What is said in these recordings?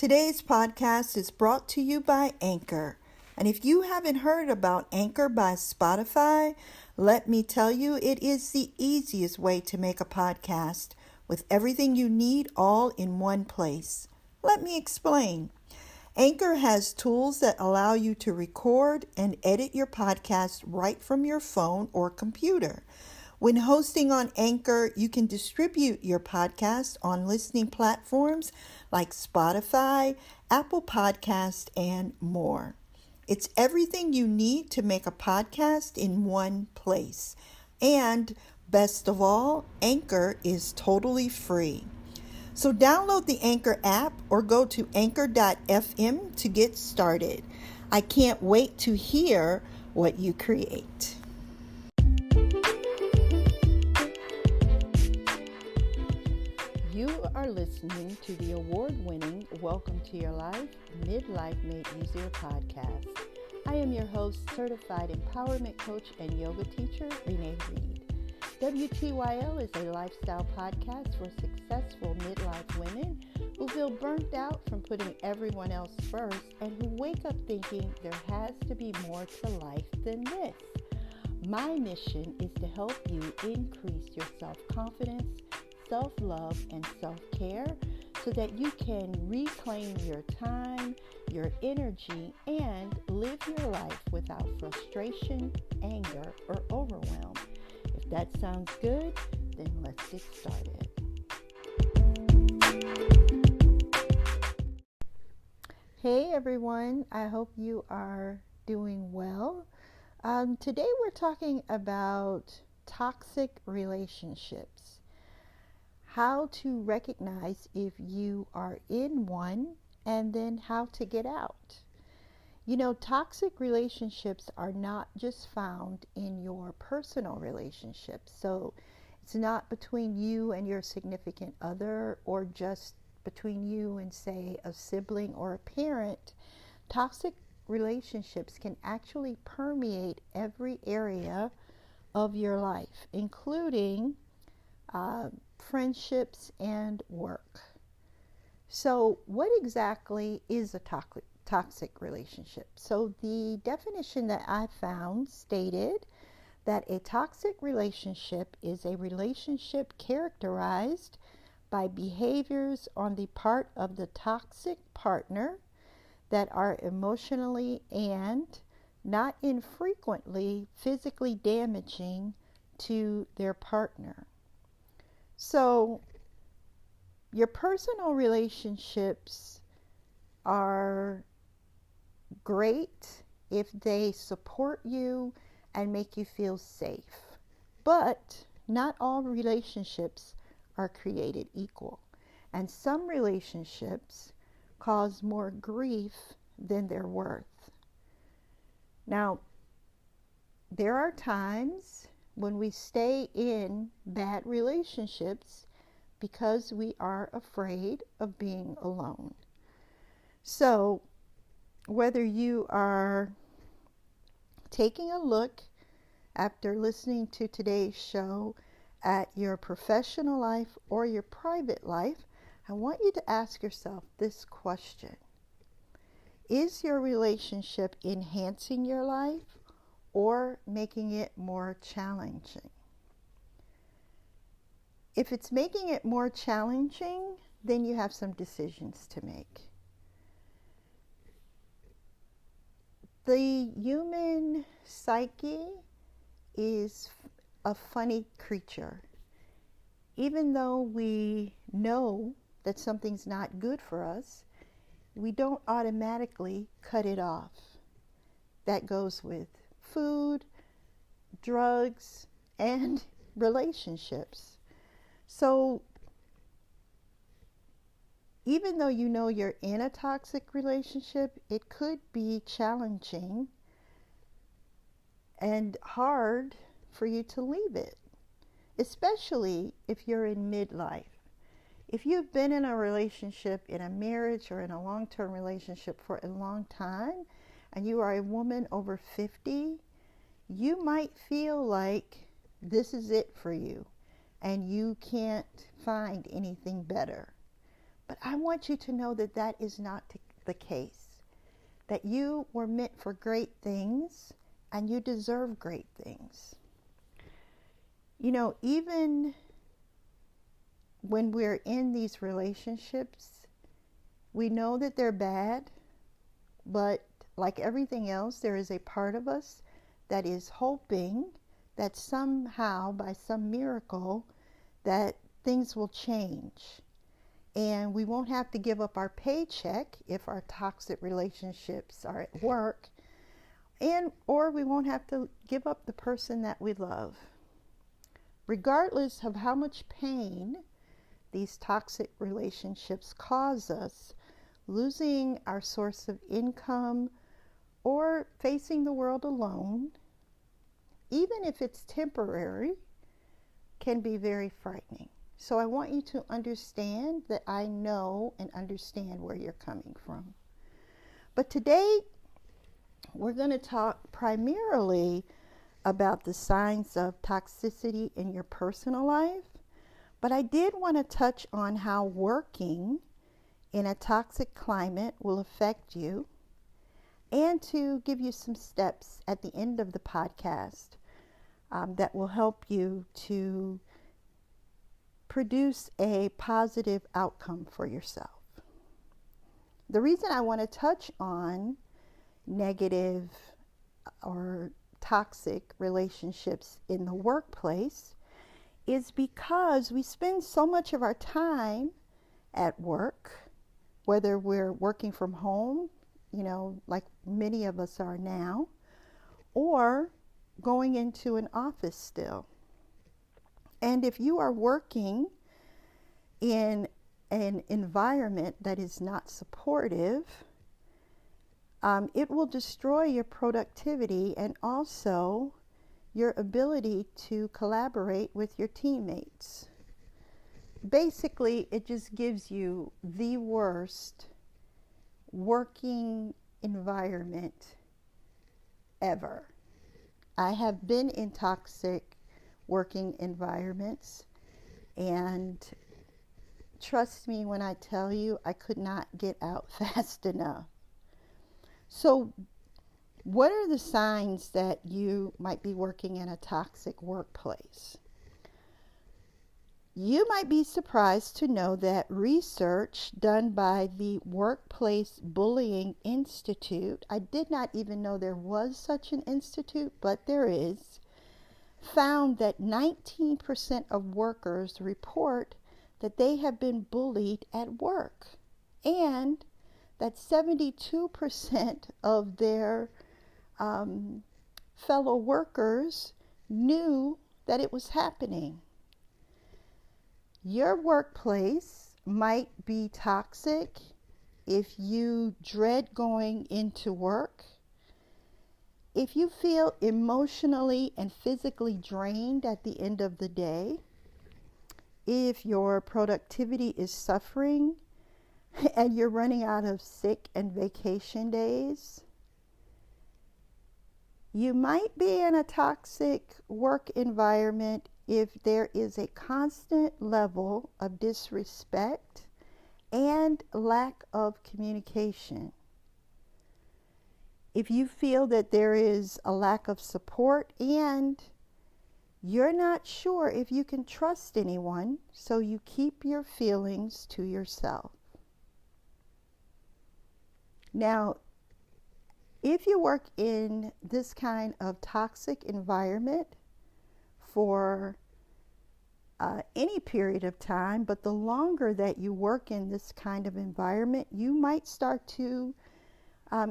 Today's podcast is brought to you by Anchor. And if you haven't heard about Anchor by Spotify, let me tell you, it is the easiest way to make a podcast with everything you need all in one place. Let me explain. Anchor has tools that allow you to record and edit your podcast right from your phone or computer. When hosting on Anchor, you can distribute your podcast on listening platforms like Spotify, Apple Podcast, and more. It's everything you need to make a podcast in one place. And best of all, Anchor is totally free. So download the Anchor app or go to anchor.fm to get started. I can't wait to hear what you create. You are listening to the award-winning Welcome to Your Life, Midlife Made Easier podcast. I am your host, certified empowerment coach and yoga teacher, Renee. WTYL is a lifestyle podcast for successful midlife women who feel burnt out from putting everyone else first and who wake up thinking there has to be more to life than this. My mission is to help you increase your self-confidence, self-love, and self-care so that you can reclaim your time, your energy, and live your life without frustration, anger, or overwhelm. If that sounds good, then let's get started. Hey everyone, I hope you are doing well. Today we're talking about toxic relationships. How to recognize if you are in one, and then how to get out. You know, toxic relationships are not just found in your personal relationships. So it's not between you and your significant other or just between you and, say, a sibling or a parent. Toxic relationships can actually permeate every area of your life, including friendships and work. So what exactly is a toxic relationship? So the definition that I found stated that a toxic relationship is a relationship characterized by behaviors on the part of the toxic partner that are emotionally and not infrequently physically damaging to their partner. So your personal relationships are great if they support you and make you feel safe. But not all relationships are created equal. And some relationships cause more grief than they're worth. Now, there are times when we stay in bad relationships because we are afraid of being alone. So, whether you are taking a look after listening to today's show at your professional life or your private life, I want you to ask yourself this question. Is your relationship enhancing your life or making it more challenging? If it's making it more challenging, then you have some decisions to make. The human psyche is a funny creature. Even though we know that something's not good for us, we don't automatically cut it off. That goes with food, drugs, and relationships. So even though you know you're in a toxic relationship, it could be challenging and hard for you to leave it, especially if you're in midlife. If you've been in a relationship, in a marriage or in a long-term relationship for a long time, and you are a woman over 50, you might feel like this is it for you and you can't find anything better. But I want you to know that that is not the case. That you were meant for great things and you deserve great things. You know, even when we're in these relationships, we know that they're bad, but like everything else, there is a part of us that is hoping that somehow, by some miracle, that things will change. And we won't have to give up our paycheck if our toxic relationships are at work, or we won't have to give up the person that we love. Regardless of how much pain these toxic relationships cause us, losing our source of income or facing the world alone, even if it's temporary, can be very frightening. So I want you to understand that I know and understand where you're coming from. But today, we're going to talk primarily about the signs of toxicity in your personal life. But I did want to touch on how working in a toxic climate will affect you, and to give you some steps at the end of the podcast that will help you to produce a positive outcome for yourself. The reason I want to touch on negative or toxic relationships in the workplace is because we spend so much of our time at work, whether we're working from home, you know, like many of us are now, or going into an office still. And if you are working in an environment that is not supportive, it will destroy your productivity and also your ability to collaborate with your teammates. Basically, it just gives you the worst working environment ever. I have been in toxic working environments, and trust me when I tell you, I could not get out fast enough. So what are the signs that you might be working in a toxic workplace? You might be surprised to know that research done by the Workplace Bullying Institute, I did not even know there was such an institute, but there is, found that 19% of workers report that they have been bullied at work, and that 72% of their fellow workers knew that it was happening. Your workplace might be toxic if you dread going into work, if you feel emotionally and physically drained at the end of the day, if your productivity is suffering and you're running out of sick and vacation days. You might be in a toxic work environment if there is a constant level of disrespect and lack of communication. If you feel that there is a lack of support and you're not sure if you can trust anyone, so you keep your feelings to yourself. Now, if you work in this kind of toxic environment for any period of time, but the longer that you work in this kind of environment, you might start to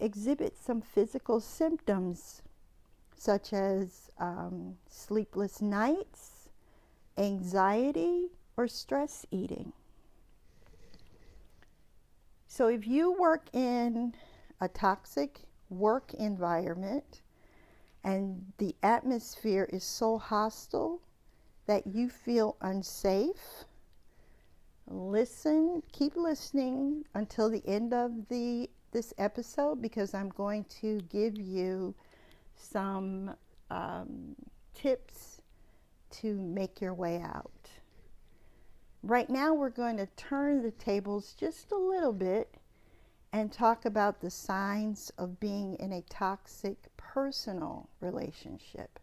exhibit some physical symptoms such as sleepless nights, anxiety, or stress eating. So if you work in a toxic work environment and the atmosphere is so hostile that you feel unsafe, keep listening until the end of this episode, because I'm going to give you some tips to make your way out. Right now we're going to turn the tables just a little bit and talk about the signs of being in a toxic personal relationship.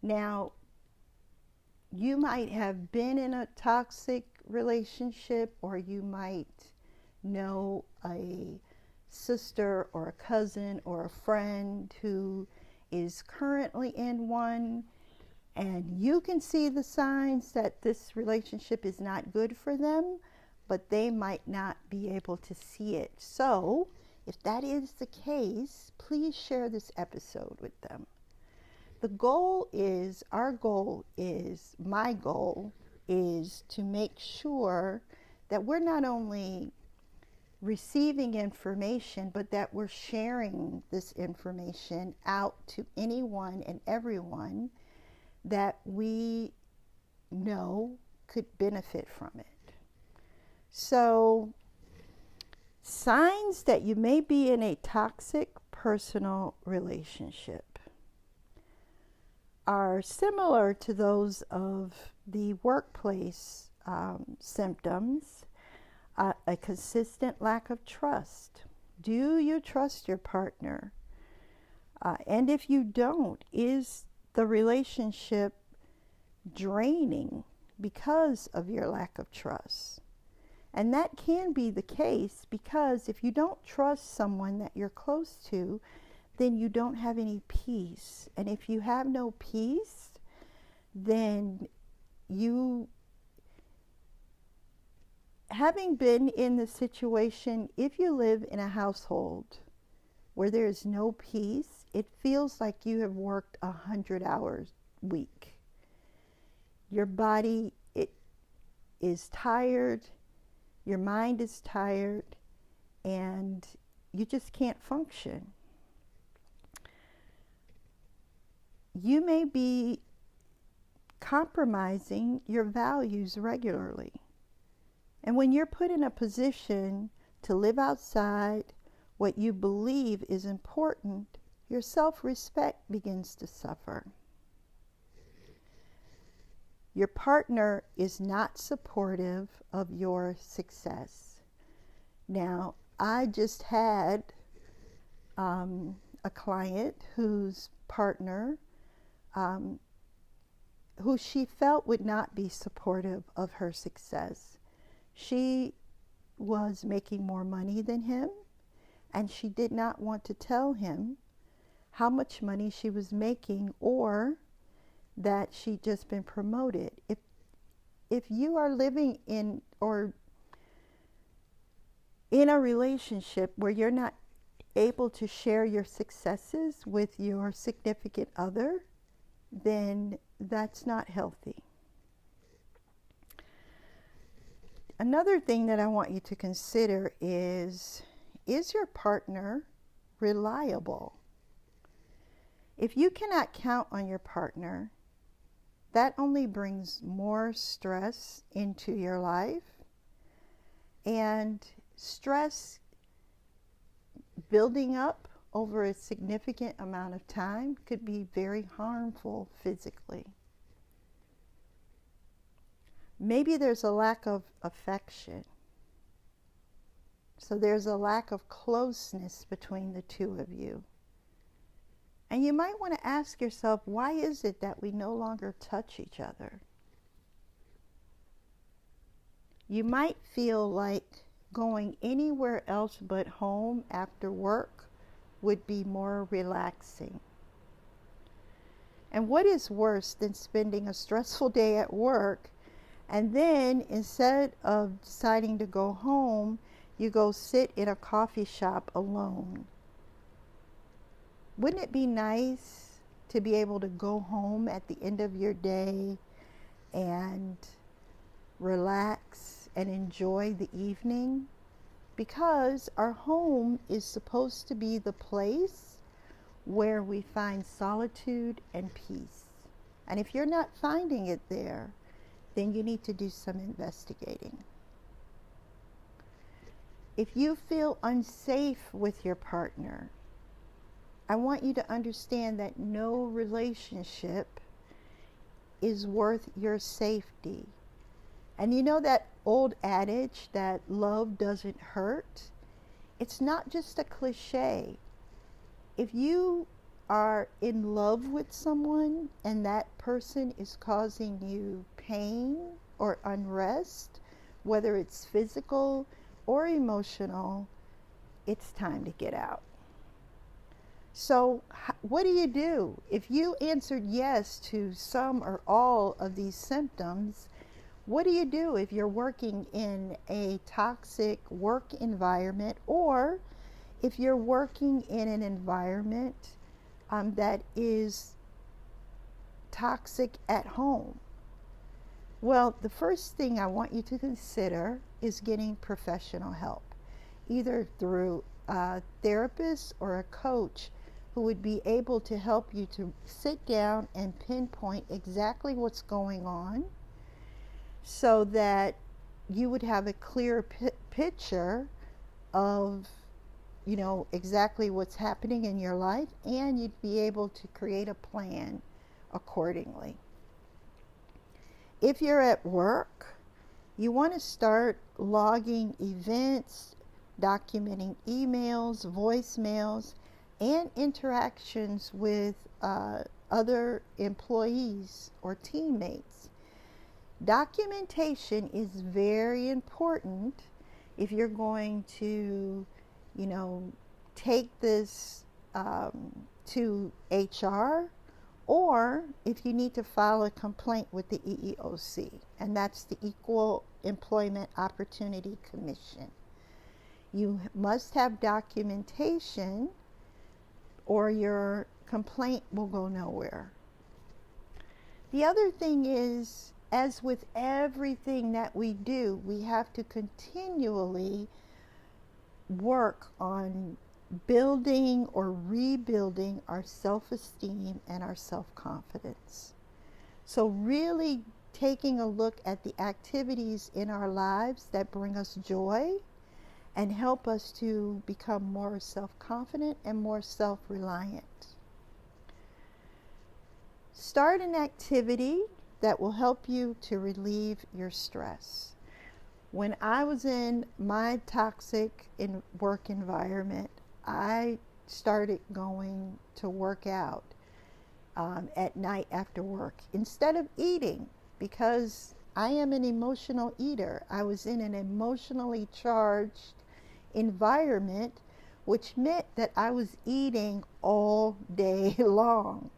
Now, you might have been in a toxic relationship, or you might know a sister or a cousin or a friend who is currently in one, and you can see the signs that this relationship is not good for them, but they might not be able to see it. So, if that is the case, please share this episode with them. My goal is to make sure that we're not only receiving information, but that we're sharing this information out to anyone and everyone that we know could benefit from it. So, signs that you may be in a toxic personal relationship are similar to those of the workplace symptoms. A consistent lack of trust. Do you trust your partner? And if you don't, is the relationship draining because of your lack of trust? And that can be the case, because if you don't trust someone that you're close to, then you don't have any peace. And if you have no peace, then having been in the situation, if you live in a household where there is no peace, it feels like you have worked 100 hours a week. Your body is tired, your mind is tired, and you just can't function. You may be compromising your values regularly. And when you're put in a position to live outside what you believe is important, your self-respect begins to suffer. Your partner is not supportive of your success. Now, I just had a client whose partner, who she felt would not be supportive of her success. She was making more money than him, and she did not want to tell him how much money she was making, or that she'd just been promoted. If you are living in a relationship where you're not able to share your successes with your significant other, then that's not healthy. Another thing that I want you to consider is your partner reliable? If you cannot count on your partner, that only brings more stress into your life, and stress building up over a significant amount of time could be very harmful physically. Maybe there's a lack of affection. So there's a lack of closeness between the two of you. And you might want to ask yourself, why is it that we no longer touch each other? You might feel like going anywhere else but home after work would be more relaxing. And what is worse than spending a stressful day at work, and then instead of deciding to go home, you go sit in a coffee shop alone? Wouldn't it be nice to be able to go home at the end of your day and relax and enjoy the evening? Because our home is supposed to be the place where we find solitude and peace. And if you're not finding it there, then you need to do some investigating. If you feel unsafe with your partner, I want you to understand that no relationship is worth your safety. And you know that old adage that love doesn't hurt? It's not just a cliche. If you are in love with someone and that person is causing you pain or unrest, whether it's physical or emotional, it's time to get out. So what do? If you answered yes to some or all of these symptoms, what do you do if you're working in a toxic work environment, or if you're working in an environment that is toxic at home? Well, the first thing I want you to consider is getting professional help, either through a therapist or a coach who would be able to help you to sit down and pinpoint exactly what's going on, so that you would have a clear picture of, exactly what's happening in your life, and you'd be able to create a plan accordingly. If you're at work, you want to start logging events, documenting emails, voicemails, and interactions with other employees or teammates. Documentation is very important if you're going to, take this to HR, or if you need to file a complaint with the EEOC, and that's the Equal Employment Opportunity Commission. You must have documentation or your complaint will go nowhere. The other thing is, as with everything that we do, we have to continually work on building or rebuilding our self-esteem and our self-confidence. So really taking a look at the activities in our lives that bring us joy and help us to become more self-confident and more self-reliant. Start an activity that will help you to relieve your stress. When I was in my toxic work environment, I started going to work out at night after work instead of eating, because I am an emotional eater. I was in an emotionally charged environment, which meant that I was eating all day long.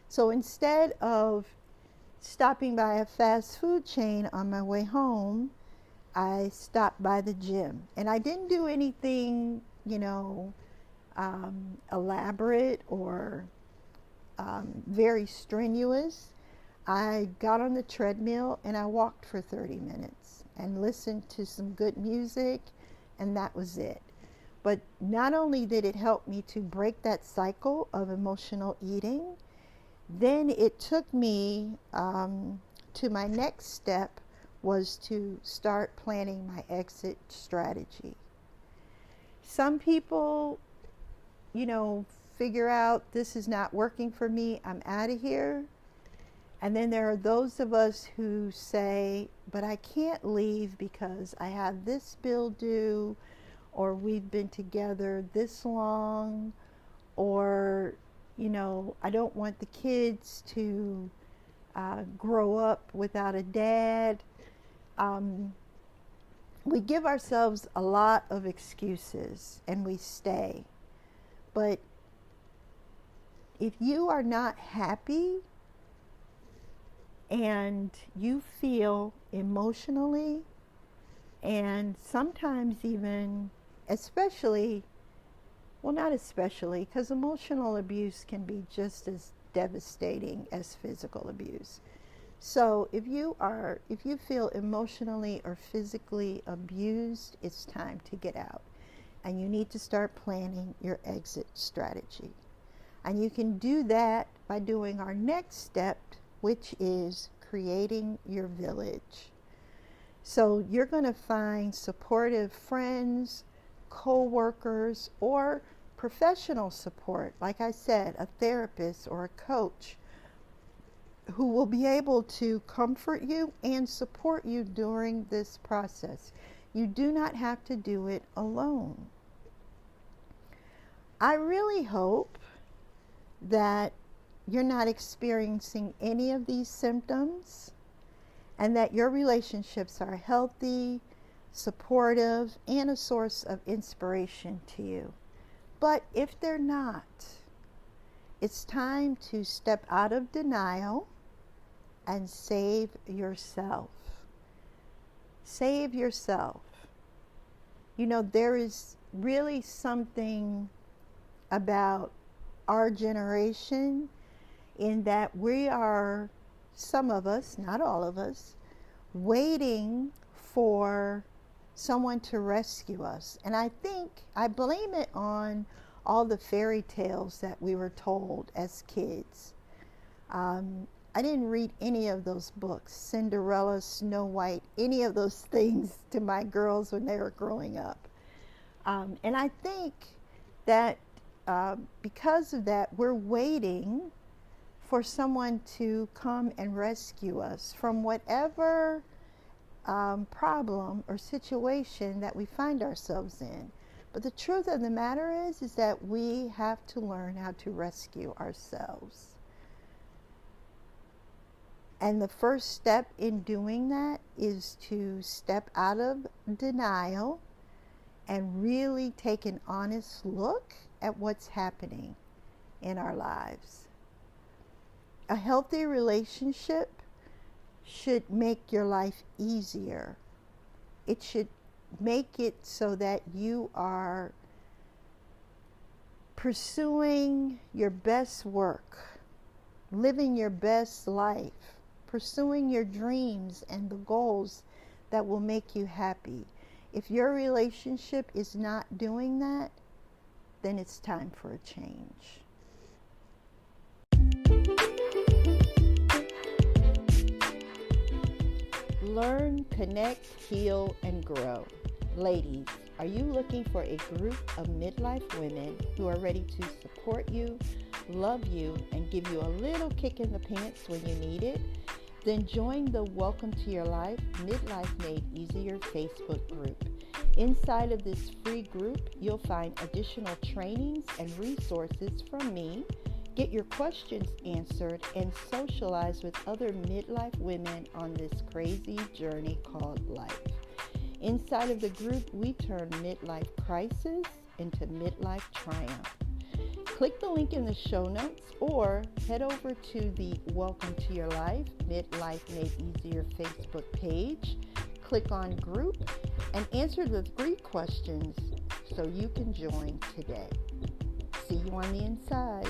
So instead of stopping by a fast food chain on my way home, I stopped by the gym. And I didn't do anything, elaborate or very strenuous. I got on the treadmill and I walked for 30 minutes and listened to some good music, and that was it. But not only did it help me to break that cycle of emotional eating, then it took me to my next step, was to start planning my exit strategy. Some people, figure out this is not working for me, I'm out of here. And then there are those of us who say, but I can't leave because I have this bill due, or we've been together this long, or, I don't want the kids to grow up without a dad. We give ourselves a lot of excuses and we stay. But if you are not happy and you feel emotionally, and sometimes even, not especially, because emotional abuse can be just as devastating as physical abuse. So if you feel emotionally or physically abused, it's time to get out. And you need to start planning your exit strategy. And you can do that by doing our next step, which is creating your village. So you're going to find supportive friends, co-workers, or professional support. Like I said, a therapist or a coach who will be able to comfort you and support you during this process. You do not have to do it alone. I really hope that you're not experiencing any of these symptoms and that your relationships are healthy, supportive, and a source of inspiration to you. But if they're not, it's time to step out of denial and save yourself. Save yourself. You know, there is really something about our generation in that we are, some of us, not all of us, waiting for someone to rescue us. And I blame it on all the fairy tales that we were told as kids. I didn't read any of those books, Cinderella, Snow White, any of those things to my girls when they were growing up. And I think that because of that, we're waiting for someone to come and rescue us from whatever problem or situation that we find ourselves in. But the truth of the matter is that we have to learn how to rescue ourselves. And the first step in doing that is to step out of denial and really take an honest look at what's happening in our lives. A healthy relationship should make your life easier. It should make it so that you are pursuing your best work, living your best life, pursuing your dreams and the goals that will make you happy. If your relationship is not doing that, then it's time for a change. Learn, connect, heal, and grow. Ladies, are you looking for a group of midlife women who are ready to support you, love you, and give you a little kick in the pants when you need it? Then join the Welcome to Your Life Midlife Made Easier Facebook group. Inside of this free group, you'll find additional trainings and resources from me, get your questions answered, and socialize with other midlife women on this crazy journey called life. Inside of the group, we turn midlife crisis into midlife triumph. Click the link in the show notes or head over to the Welcome to Your Life Midlife Made Easier Facebook page. Click on group and answer the 3 questions so you can join today. See you on the inside.